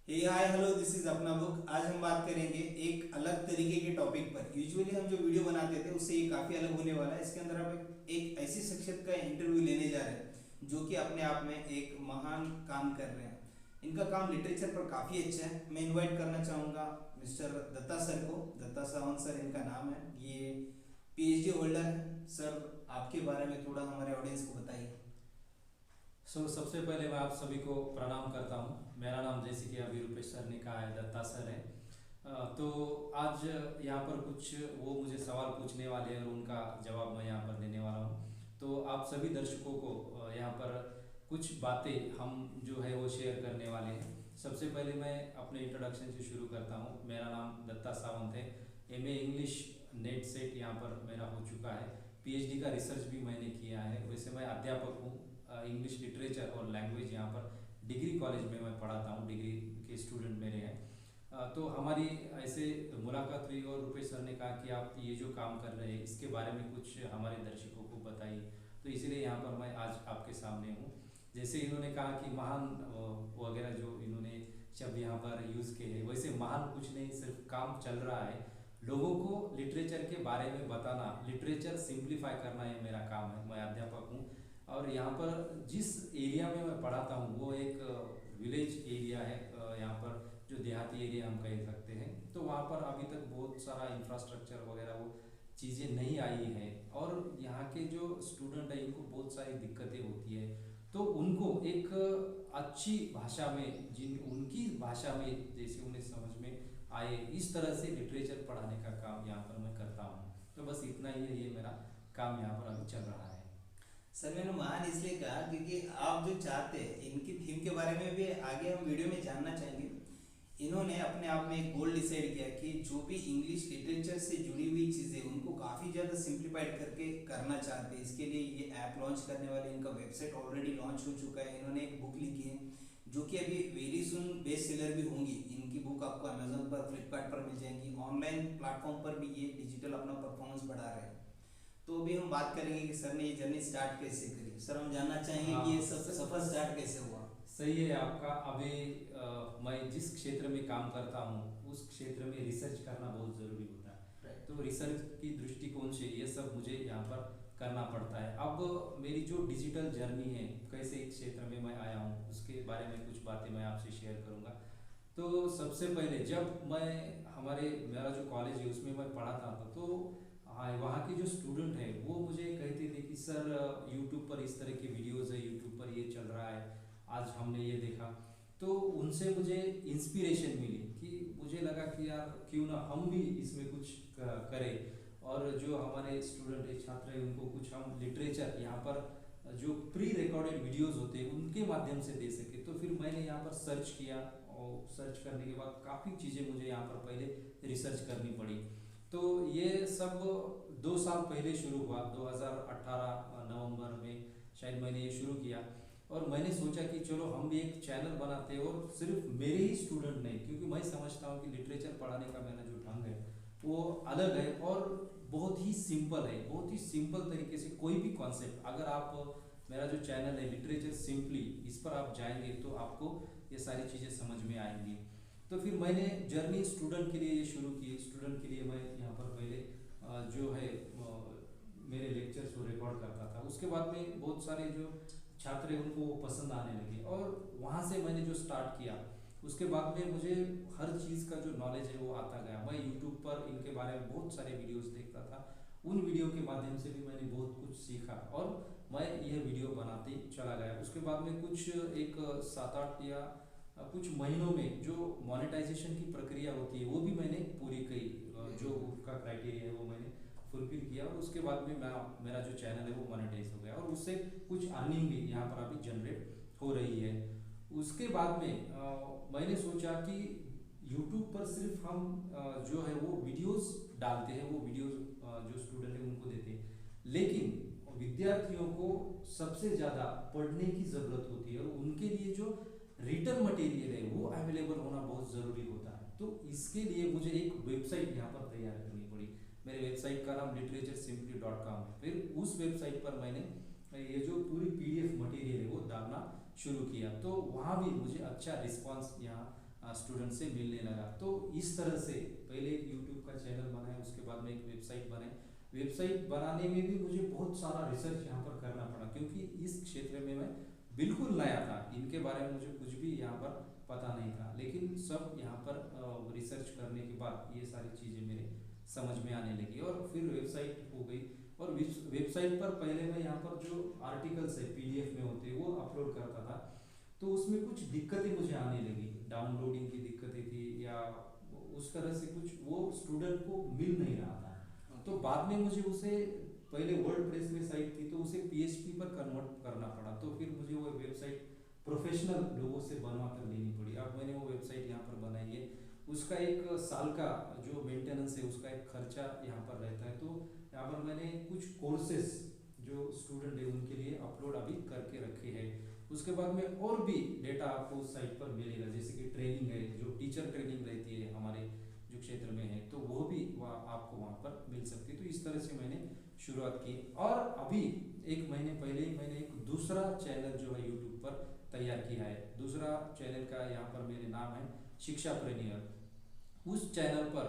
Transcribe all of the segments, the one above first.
Hey hi hello this is अपना book. आज हम बात करेंगे एक अलग तरीके के टॉपिक पर। यूजुअली हम जो वीडियो बनाते थे उससे ये काफ़ी अलग होने वाला है। इसके अंदर हम एक ऐसी शख्सियत का इंटरव्यू लेने जा रहे हैं जो कि अपने आप में एक महान काम कर रहे हैं। इनका काम लिटरेचर पर काफ़ी अच्छा है। मैं इनवाइट करना चाहूँगा मिस्टर दत्ता सर को। दत्ता सावंत सर इनका नाम है। ये पीएचडी होल्डर है। सर आपके बारे में थोड़ा हमारे ऑडियंस को बताइए। सबसे पहले मैं आप सभी को प्रणाम करता हूँ। मेरा नाम जैसे कि अभी रुपेश सर ने कहा है दत्ता सर है। तो आज यहाँ पर कुछ वो मुझे सवाल पूछने वाले हैं और उनका जवाब मैं यहाँ पर देने वाला हूँ। तो आप सभी दर्शकों को यहाँ पर कुछ बातें हम जो है वो शेयर करने वाले हैं। सबसे पहले मैं अपने इंट्रोडक्शन से शुरू करता हूँ। मेरा नाम दत्ता सावंत है। एमए इंग्लिश नेट सेट यहाँ पर मेरा हो चुका है। पीएचडी का रिसर्च भी मैंने किया है। वैसे मैं अध्यापक हूँ। इंग्लिश लिटरेचर और लैंग्वेज यहाँ पर डिग्री कॉलेज में मैं पढ़ाता हूँ। डिग्री के स्टूडेंट मेरे हैं। तो हमारी ऐसे मुलाकात हुई और रुपेश सर ने कहा कि आप ये जो काम कर रहे हैं इसके बारे में कुछ हमारे दर्शकों को बताइए। तो इसलिए यहाँ पर मैं आज आपके सामने हूँ। जैसे इन्होंने कहा कि महान वगैरह जो इन्होंने शब्द यहाँ पर यूज़ किए हैं, वैसे महान कुछ नहीं, सिर्फ काम चल रहा है। लोगों को लिटरेचर के बारे में बताना, लिटरेचर सिंप्लीफाई करना ये मेरा काम है। मैं अध्यापक हूँ और यहाँ पर जिस एरिया में मैं पढ़ाता हूँ वो एक विलेज एरिया है। यहाँ पर जो देहाती एरिया हम कह सकते हैं। तो वहाँ पर अभी तक बहुत सारा इंफ्रास्ट्रक्चर वगैरह वो चीज़ें नहीं आई हैं और यहाँ के जो स्टूडेंट हैं इनको बहुत सारी दिक्कतें होती है। तो उनको एक अच्छी भाषा में, जिन उनकी भाषा में जैसे उन्हें समझ में आए, इस तरह से लिटरेचर पढ़ाने का काम यहाँ पर मैं करता हूँ। तो बस इतना ही है, ये मेरा काम यहाँ पर अभी चल रहा है। सर मैंने महान इसलिए कहा क्योंकि आप जो चाहते हैं इनकी थीम के बारे में भी आगे हम वीडियो में जानना चाहेंगे। इन्होंने अपने आप में एक गोल डिसाइड किया कि जो भी इंग्लिश लिटरेचर से जुड़ी हुई चीज़ें उनको काफ़ी ज़्यादा सिंप्लीफाइड करके करना चाहते हैं। इसके लिए ये ऐप लॉन्च करने वाले, इनका वेबसाइट ऑलरेडी लॉन्च हो चुका है। इन्होंने एक बुक लिखी है जो कि अभी वेरी सुन बेस्ट सेलर भी होंगी। इनकी बुक आपको अमेजोन पर, फ्लिपकार्ट पर मिल जाएंगी। ऑनलाइन प्लेटफॉर्म पर भी ये डिजिटल अपना परफॉर्मेंस बढ़ा रहे हैं। तो अभी हम बात करेंगे कि सर ने ये जर्नी स्टार्ट कैसे करी। सर हम जानना चाहेंगे कि ये हाँ, सब सफर स्टार्ट कैसे हुआ। सही है आपका। अभी मैं जिस क्षेत्र में काम करता हूँ उस क्षेत्र में रिसर्च करना बहुत ज़रूरी होता है। राइट। तो रिसर्च की दृष्टिकोण से ये सब मुझे यहाँ पर करना पड़ता है। अब मेरी जो डिजिटल जर्नी है, कैसे इस क्षेत्र में मैं आया हूँ, उसके बारे में कुछ बातें मैं आपसे शेयर करूँगा। तो सबसे पहले जब मैं मेरा जो कॉलेज है उसमें मैं पढ़ाता था, तो हाँ, वहाँ के जो स्टूडेंट हैं वो मुझे कहते थे कि सर यूट्यूब पर इस तरह की वीडियोज़ है, यूट्यूब पर ये चल रहा है, आज हमने ये देखा। तो उनसे मुझे इंस्पिरेशन मिली कि मुझे लगा कि यार क्यों ना हम भी इसमें कुछ करें और जो हमारे स्टूडेंट है, छात्र हैं, उनको कुछ हम लिटरेचर यहाँ पर जो प्री रिकॉर्डेड वीडियोस होते हैं उनके माध्यम से दे सके। तो फिर मैंने यहाँ पर सर्च किया और सर्च करने के बाद काफ़ी चीज़ें मुझे यहाँ पर पहले रिसर्च करनी पड़ी। तो ये सब 2 साल पहले शुरू हुआ। 2018 नवंबर में शायद मैंने ये शुरू किया और मैंने सोचा कि चलो हम भी एक चैनल बनाते हैं और सिर्फ मेरे ही स्टूडेंट नहीं, क्योंकि मैं समझता हूँ कि लिटरेचर पढ़ाने का मेरा जो ढंग है वो अलग है और बहुत ही सिंपल है। बहुत ही सिंपल तरीके से कोई भी कॉन्सेप्ट, अगर आप मेरा जो चैनल है लिटरेचर सिंपली, इस पर आप जाएंगे तो आपको ये सारी चीज़ें समझ में आएंगी। तो फिर मैंने जर्नी स्टूडेंट के लिए ये शुरू की। स्टूडेंट के लिए मैं यहाँ पर पहले जो है मेरे लेक्चर्स को रिकॉर्ड करता था। उसके बाद में बहुत सारे जो छात्र हैं उनको वो पसंद आने लगे और वहाँ से मैंने जो स्टार्ट किया, उसके बाद में मुझे हर चीज़ का जो नॉलेज है वो आता गया। मैं यूट्यूब पर इनके बारे में बहुत सारे वीडियोस देखता था। उन वीडियो के माध्यम से भी मैंने बहुत कुछ सीखा और मैं यह वीडियो बनाते चला गया। उसके बाद में कुछ एक 7-8 या कुछ महीनों में जो मोनेटाइजेशन की प्रक्रिया होती है वो भी मैंने पूरी की। जो उसका क्राइटेरिया है वो मैंने फुलफिल किया और उसके बाद में मेरा जो चैनल है वो मोनेटाइज हो गया और उससे कुछ अर्निंग भी यहाँ पर अभी जनरेट हो रही है। उसके बाद में मैंने सोचा कि यूट्यूब पर सिर्फ हम जो है वो वीडियोस डालते हैं, वो वीडियोस जो स्टूडेंट है उनको देते हैं, लेकिन विद्यार्थियों को सबसे ज़्यादा पढ़ने की ज़रूरत होती है और उनके लिए जो रिटर्न मटेरियल है वो अवेलेबल होना बहुत ज़रूरी होता है। तो इसके लिए मुझे एक वेबसाइट यहाँ पर तैयार करनी पड़ी। मेरे वेबसाइट का नाम literaturesimply.com है। फिर उस वेबसाइट पर मैंने ये जो पूरी PDF मटेरियल है वो डालना शुरू किया। तो वहाँ भी मुझे अच्छा रिस्पांस यहाँ स्टूडेंट से मिलने लगा। तो इस तरह से पहले एक यूट्यूब का चैनल बनाया, उसके बाद में एक वेबसाइट बनाई। वेबसाइट बनाने में भी मुझे बहुत सारा रिसर्च यहाँ पर करना पड़ा, क्योंकि इस क्षेत्र में मैं बिल्कुल नया था, इनके बारे में मुझे कुछ भी यहाँ पर पता नहीं था। लेकिन सब यहाँ पर रिसर्च करने के बाद ये सारी चीज़ें मेरे समझ में आने लगी और फिर वेबसाइट हो गई। और वेबसाइट पर पहले मैं यहाँ पर जो आर्टिकल्स है पीडीएफ में होते हैं वो अपलोड करता था, तो उसमें कुछ दिक्कतें मुझे आने लगी, डाउनलोडिंग की दिक्कतें थी या उस तरह से कुछ वो स्टूडेंट को मिल नहीं रहा था। तो बाद में मुझे उसे, पहले वर्डप्रेस में साइट थी तो उसे पीएचपी पर कन्वर्ट करना पड़ा, तो फिर मुझे वो वेबसाइट प्रोफेशनल लोगों से बनवा कर लेनी पड़ी। अब मैंने वो वेबसाइट यहाँ पर बनाई है, उसका एक साल का जो मेंटेनेंस है उसका एक खर्चा यहाँ पर रहता है। तो यहाँ पर मैंने कुछ कोर्सेस जो स्टूडेंट है उनके लिए अपलोड अभी करके रखे हैं। उसके बाद में और भी डेटा आपको उस साइट पर मिलेगा, जैसे कि ट्रेनिंग है, जो टीचर ट्रेनिंग रहती है हमारे जो क्षेत्र में है, तो वो भी आपको वहाँ पर मिल सकती है। तो इस तरह से मैंने शुरुआत की। और अभी एक महीने पहले ही मैंने एक दूसरा चैनल जो है यूट्यूब पर तैयार किया है। दूसरा चैनल का यहाँ पर मेरे नाम है शिक्षा प्रेनियर। उस चैनल पर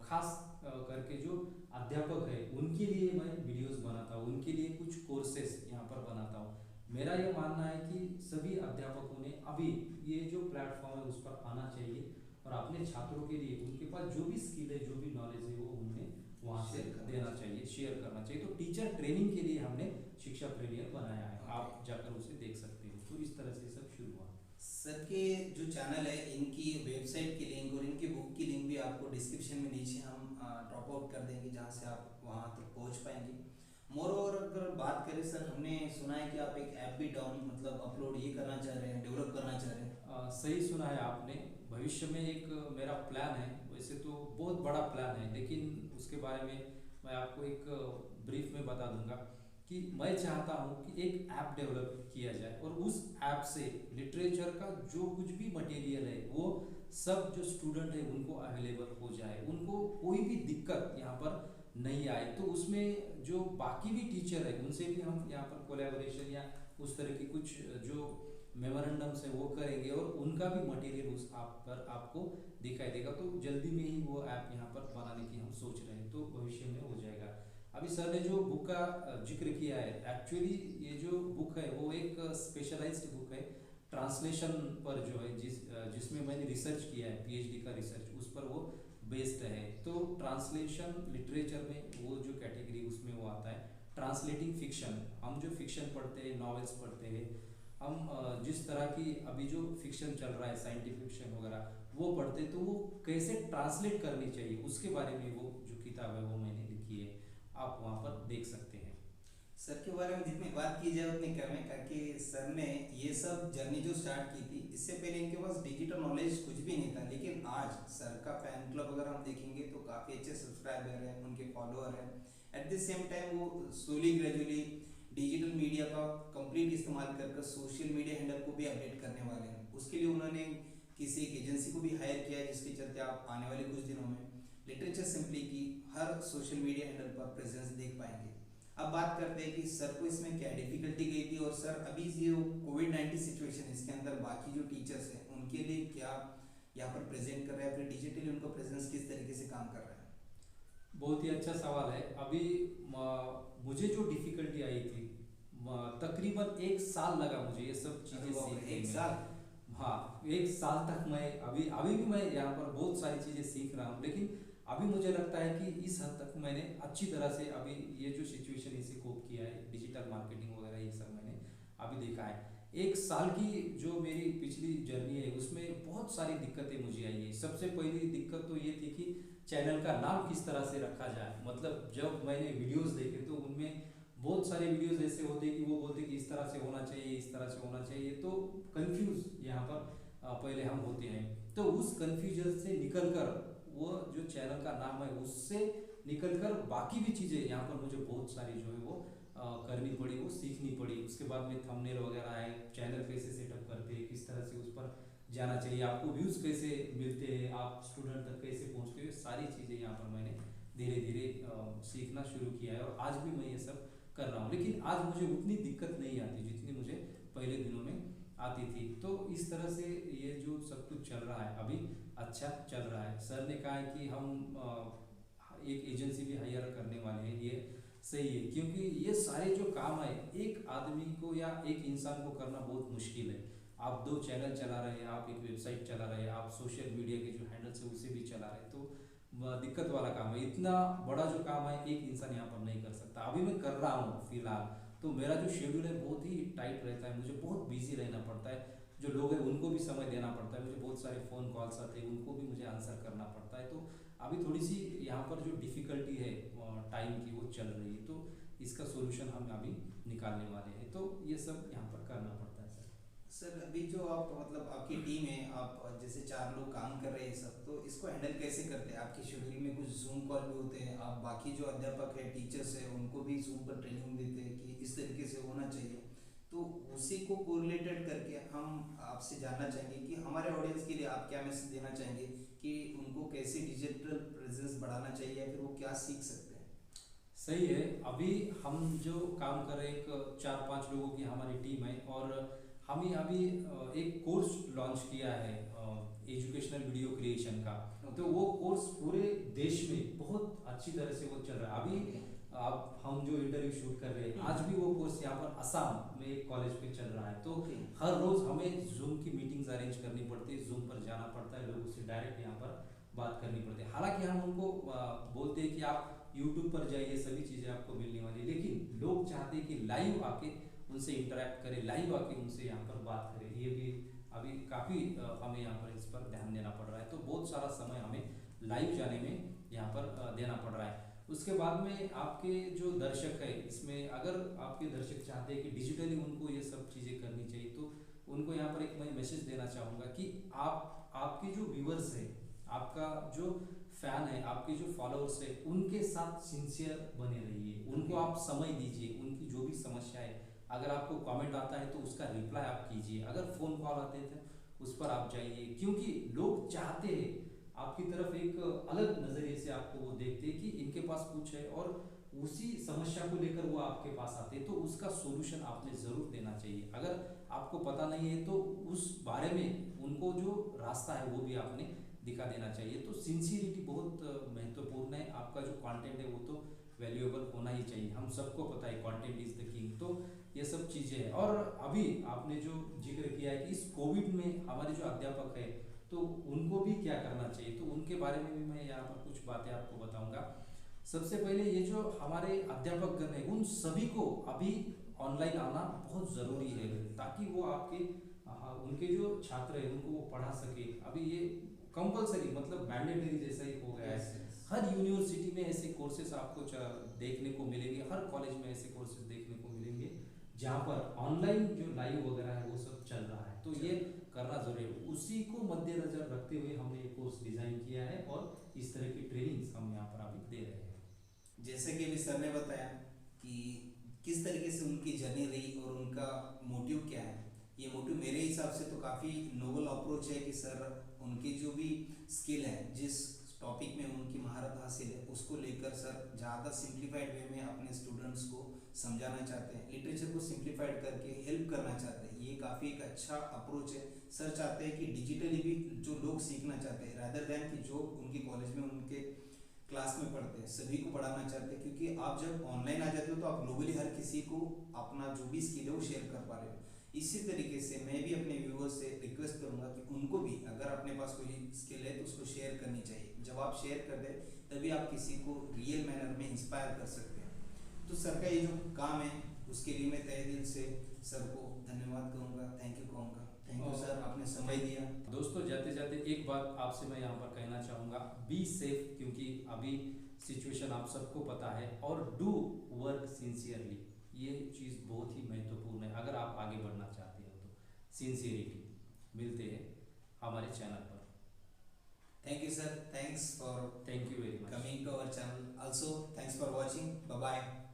खास करके जो अध्यापक है उनके लिए मैं वीडियोस बनाता हूँ, उनके लिए कुछ कोर्सेस यहाँ पर बनाता हूँ। मेरा ये मानना है कि सभी अध्यापकों ने अभी ये जो प्लेटफॉर्म है उस पर आना चाहिए और अपने छात्रों के लिए उनके पास जो भी स्किल है, जो भी नॉलेज है वो उन्हें वहाँ से देना चाहिए, शेयर करना चाहिए। तो टीचर ट्रेनिंग के लिए हमने शिक्षा प्रेनियर बनाया है, आप जाकर उसे देख सकते हो। तो इस तरह से सब शुरू हुआ। सर के जो चैनल है इनकी वेबसाइट की लिंक और इनकी बुक की लिंक भी आपको डिस्क्रिप्शन में नीचे हम ड्रॉप आउट कर देंगे, जहाँ से आप वहाँ तक पहुँच पाएंगे। मोर और अगर बात करें सर, हमने सुना है कि आप एक ऐप भी डाउन मतलब अपलोड ये करना चाह रहे हैं, डेवलप करना चाह रहे हैं। सही सुना है आपने। भविष्य में एक मेरा प्लान है, वैसे तो बहुत बड़ा प्लान है, लेकिन उसके बारे में मैं आपको एक ब्रीफ में बता दूंगा कि मैं चाहता हूँ कि एक ऐप डेवलप किया जाए और उस ऐप से लिटरेचर का जो कुछ भी मटेरियल है वो सब जो स्टूडेंट है उनको अवेलेबल हो जाए, उनको कोई भी दिक्कत यहाँ पर नहीं आए। तो उसमें जो बाकी भी टीचर है उनसे भी हम यहाँ पर कोलैबोरेशन या उस तरह की कुछ जो मेमोरेंडम्स है वो करेंगे और उनका भी मटेरियल उस ऐप पर आपको दिखाई देगा। तो जल्दी में ही वो ऐप यहाँ पर बनाने की हम सोच रहे हैं, तो भविष्य में हो जाएगा। अभी सर ने जो बुक का जिक्र किया है, एक्चुअली ये जो बुक है वो एक स्पेशलाइज्ड बुक है ट्रांसलेशन पर, जो है जिसमें मैंने रिसर्च किया है, पीएचडी का रिसर्च उस पर वो बेस्ड है। तो ट्रांसलेशन लिटरेचर में वो जो कैटेगरी उसमें वो आता है ट्रांसलेटिंग फिक्शन। हम जो फिक्शन पढ़ते हैं, नॉवेल्स पढ़ते हैं, हम जिस तरह की अभी जो फिक्शन चल रहा है, साइंटिफिक फिक्शन वगैरह वो पढ़ते, तो वो कैसे ट्रांसलेट करनी चाहिए उसके बारे में वो जो किताब है वो मैंने लिखी है, आप वहाँ पर देख सकते हैं। सर के बारे में जितनी बात की जाए उतनी कम है, क्योंकि सर ने ये सब जर्नी जो स्टार्ट की थी, इससे पहले इनके पास डिजिटल नॉलेज कुछ भी नहीं था। लेकिन आज सर का फैन क्लब अगर हम देखेंगे तो काफ़ी अच्छे सब्सक्राइबर हैं, उनके फॉलोअर हैं। एट द सेम टाइम वो स्लोली ग्रेजुअली डिजिटल मीडिया का कंप्लीट इस्तेमाल कर सोशल मीडिया हैंडल को भी अपडेट करने वाले हैं। उसके लिए उन्होंने किसी एक एजेंसी को भी हायर किया है, जिसके चलते आप आने वाले कुछ दिनों में लिटरेचर सिंपली की हर सोशल मीडिया हैंडल पर प्रेजेंस देख पाएंगे। अब बात करते हैं कि सर को इसमें क्या डिफिकल्टी गई थी, और सर अभी जो कोविड-19 सिचुएशन इसके अंदर बाकी जो टीचर्स हैं उनके लिए क्या यहाँ पर प्रेजेंट कर रहे हैं, फिर डिजिटली उनका प्रेजेंस किस तरीके से काम कर रहा है। बहुत ही अच्छा सवाल है। अभी मुझे जो डिफिकल्टी आई थी, तकरीबन 1 साल लगा मुझे ये सब चीज़ें सीखने में। 1 साल? हाँ, 1 साल तक मैं अभी भी मैं यहाँ पर बहुत सारी चीज़ें सीख रहा हूँ, लेकिन अभी मुझे लगता है कि इस हद तक मैंने अच्छी तरह से अभी ये जो सिचुएशन इसे कोप किया है, डिजिटल मार्केटिंग वगैरह ये सब मैंने अभी देखा है। 1 साल की जो मेरी पिछली जर्नी है उसमें बहुत सारी दिक्कतें मुझे आई है। सबसे पहली दिक्कत तो ये थी कि चैनल का नाम किस तरह से रखा जाए। मतलब जब मैंने वीडियोस देखे तो उनमें बहुत सारे वीडियोस ऐसे होते कि वो बोलते कि इस तरह से होना चाहिए, इस तरह से होना चाहिए, तो कंफ्यूज यहाँ पर पहले हम होते हैं। तो उस कंफ्यूजन से निकलकर वो जो चैनल का नाम है उससे निकलकर बाकी भी चीज़ें यहाँ पर मुझे बहुत सारी जो है वो करनी पड़ी, वो सीखनी पड़ी। उसके बाद में थंबनेल वगैरह है, चैनल कैसे सेटअप करते हैं, किस तरह से उस पर जाना चाहिए, आपको व्यूज़ कैसे मिलते हैं, आप स्टूडेंट तक कैसे पहुँचते हो, सारी चीज़ें यहाँ पर मैंने धीरे धीरे सीखना शुरू किया है और आज भी मैं ये सब कर रहा हूँ। लेकिन आज मुझे उतनी दिक्कत नहीं आती जितनी मुझे पहले दिनों में आती थी। तो इस तरह से ये जो सब कुछ चल रहा है अभी अच्छा चल रहा है। सर ने कहा है कि हम एक एजेंसी भी हायर करने वाले हैं, ये सही है क्योंकि ये सारे जो काम है एक आदमी को या एक इंसान को करना बहुत मुश्किल है। आप 2 चैनल चला रहे हैं, आप एक वेबसाइट चला रहे हैं, आप सोशल मीडिया के जो हैंडल्स है उसे भी चला रहे हैं, तो दिक्कत वाला काम है। इतना बड़ा जो काम है एक इंसान यहाँ पर नहीं कर सकता। अभी मैं कर रहा हूँ फिलहाल, तो मेरा जो शेड्यूल है बहुत ही टाइट रहता है, मुझे बहुत बिजी रहना पड़ता है। जो लोग हैं उनको भी समय देना पड़ता है, मुझे बहुत सारे फ़ोन कॉल्स आते हैं, उनको भी मुझे आंसर करना पड़ता है। तो अभी थोड़ी सी यहाँ पर जो डिफ़िकल्टी है टाइम की वो चल रही है, तो इसका सोल्यूशन हम अभी निकालने वाले हैं। तो ये सब यहाँ पर करना पड़ता है सर। सर अभी जो आप मतलब आपकी टीम है, आप जैसे 4 लोग काम कर रहे हैं सब, तो इसको हैंडल कैसे करते हैं? आपके शेड्यूल में कुछ जूम कॉल भी होते हैं, आप बाकी जो अध्यापक है, टीचर्स है, उनको भी जूम पर ट्रेनिंग देते हैं कि इस तरीके से होना चाहिए। तो उसी को कोरिलेटेड करके हम आपसे जानना चाहेंगे कि हमारे ऑडियंस के लिए आप क्या मैसेज देना चाहेंगे कि उनको कैसे डिजिटल प्रेजेंस बढ़ाना चाहिए या फिर वो क्या सीख सकते हैं? सही है। अभी हम जो काम कर रहे हैं, एक 4-5 लोगों की हमारी टीम है और हम अभी एक कोर्स लॉन्च किया है एजुकेशनल वीडियो क्रिएशन का। तो वो कोर्स पूरे देश में बहुत अच्छी तरह से वो चल रहा है। अभी अब हम जो इंटरव्यू शूट कर रहे हैं आज भी वो कोर्स यहाँ पर असम में एक कॉलेज पे चल रहा है। तो हर रोज़ हमें जूम की मीटिंग्स अरेंज करनी पड़ती है, जूम पर जाना पड़ता है, लोगों से डायरेक्ट यहाँ पर बात करनी पड़ती है। हालांकि हम उनको बोलते हैं कि आप यूट्यूब पर जाइए, सभी चीज़ें आपको मिलने वाली है, लेकिन लोग चाहते हैं कि लाइव आके उनसे इंटरेक्ट करें, लाइव आके उनसे यहाँ पर बात करें। ये भी अभी काफ़ी हमें यहाँ पर इस पर ध्यान देना पड़ रहा है। तो बहुत सारा समय हमें लाइव जाने में यहाँ पर देना पड़ रहा है। उसके बाद में आपके जो दर्शक है, इसमें अगर आपके दर्शक चाहते हैं कि डिजिटली उनको ये सब चीज़ें करनी चाहिए, तो उनको यहाँ पर एक मैं मैसेज देना चाहूँगा कि आपके जो व्यूअर्स है, आपका जो फैन है, आपके जो फॉलोअर्स है, उनके साथ सिंसियर बने रहिए, उनको आप समय दीजिए। उनकी जो भी समस्या है, अगर आपको कमेंट आता है तो उसका रिप्लाई आप कीजिए, अगर फ़ोन कॉल आते थे उस पर आप जाइए, क्योंकि लोग चाहते हैं आपकी तरफ एक अलग नज़रिए से आपको वो देखते हैं कि इनके पास कुछ है और उसी समस्या को लेकर वो आपके पास आते हैं, तो उसका सोल्यूशन आपने ज़रूर देना चाहिए। अगर आपको पता नहीं है तो उस बारे में उनको जो रास्ता है वो भी आपने दिखा देना चाहिए। तो सिंसियरिटी बहुत महत्वपूर्ण है। आपका जो कंटेंट है वो तो वैल्यूएबल होना ही चाहिए, हम सबको पता है कंटेंट इज़ द किंग। तो ये सब चीज़ें हैं। और अभी आपने जो जिक्र किया है कि इस कोविड में हमारे जो अध्यापक है तो उनको भी क्या करना चाहिए, तो उनके बारे में भी मैं यहाँ पर कुछ बातें आपको बताऊँगा। सबसे पहले ये जो हमारे अध्यापकगण हैं उन सभी को अभी ऑनलाइन आना बहुत ज़रूरी है, ताकि वो आपके उनके जो छात्र हैं उनको वो पढ़ा सके। अभी ये कंपलसरी मतलब मैंडेटरी जैसा ही हो गया है। हर यूनिवर्सिटी में ऐसे कोर्सेस आपको देखने को मिलेंगे, हर कॉलेज में ऐसे कोर्सेज देखने को मिलेंगे जहाँ पर ऑनलाइन जो लाइव वगैरह है वो सब चल रहा है। तो ये करना जरूरी है। उसी को मद्देनजर रखते हुए हमने ये कोर्स डिज़ाइन किया है और इस तरह की ट्रेनिंग्स हम यहाँ पर अभी दे रहे हैं। जैसे कि अभी सर ने बताया कि किस तरीके से उनकी जर्नी रही और उनका मोटिव क्या है। ये मोटिव मेरे हिसाब से तो काफ़ी नोबल अप्रोच है कि सर उनकी जो भी स्किल है, जिस टॉपिक में उनकी महारत हासिल है, उसको लेकर सर ज़्यादा सिंप्लीफाइड वे में अपने स्टूडेंट्स को समझाना चाहते हैं, लिटरेचर को सिंप्लीफाइड करके हेल्प करना चाहते हैं। ये काफ़ी एक अच्छा अप्रोच है। सर चाहते हैं कि डिजिटली भी जो लोग सीखना चाहते हैं, रादर दैन कि जो उनके कॉलेज में उनके क्लास में पढ़ते हैं सभी को पढ़ाना चाहते हैं, क्योंकि आप जब ऑनलाइन आ जाते हो तो आप ग्लोबली हर किसी को अपना जो भी स्किल है वो शेयर कर पा रहे हो। इसी तरीके से मैं भी अपने व्यूअर्स से रिक्वेस्ट करूंगा कि उनको भी अगर अपने पास कोई स्किल है तो उसको शेयर करनी चाहिए। जब आप शेयर कर दे तभी आप किसी को रियल मैनर में इंस्पायर कर सकते हैं। तो सर का ये जो काम है उसके लिए मैं तहे दिल से सर को धन्यवाद कहूँगा, थैंक यू कहूँगा। थैंक यू सर, आपने समय दिया। दोस्तों जाते जाते एक बात आपसे मैं यहाँ पर कहना चाहूँगा, बी सेफ, क्योंकि अभी सिचुएशन आप सबको पता है, और डू वर्क सिंसियरली। ये चीज़ बहुत ही महत्वपूर्ण है अगर आप आगे बढ़ना चाहते हो तो। सिंसियरिटी। मिलते हैं हमारे चैनल पर। Thank you sir, thanks for thank you very much coming to our channel. Also, thanks for watching. Bye bye.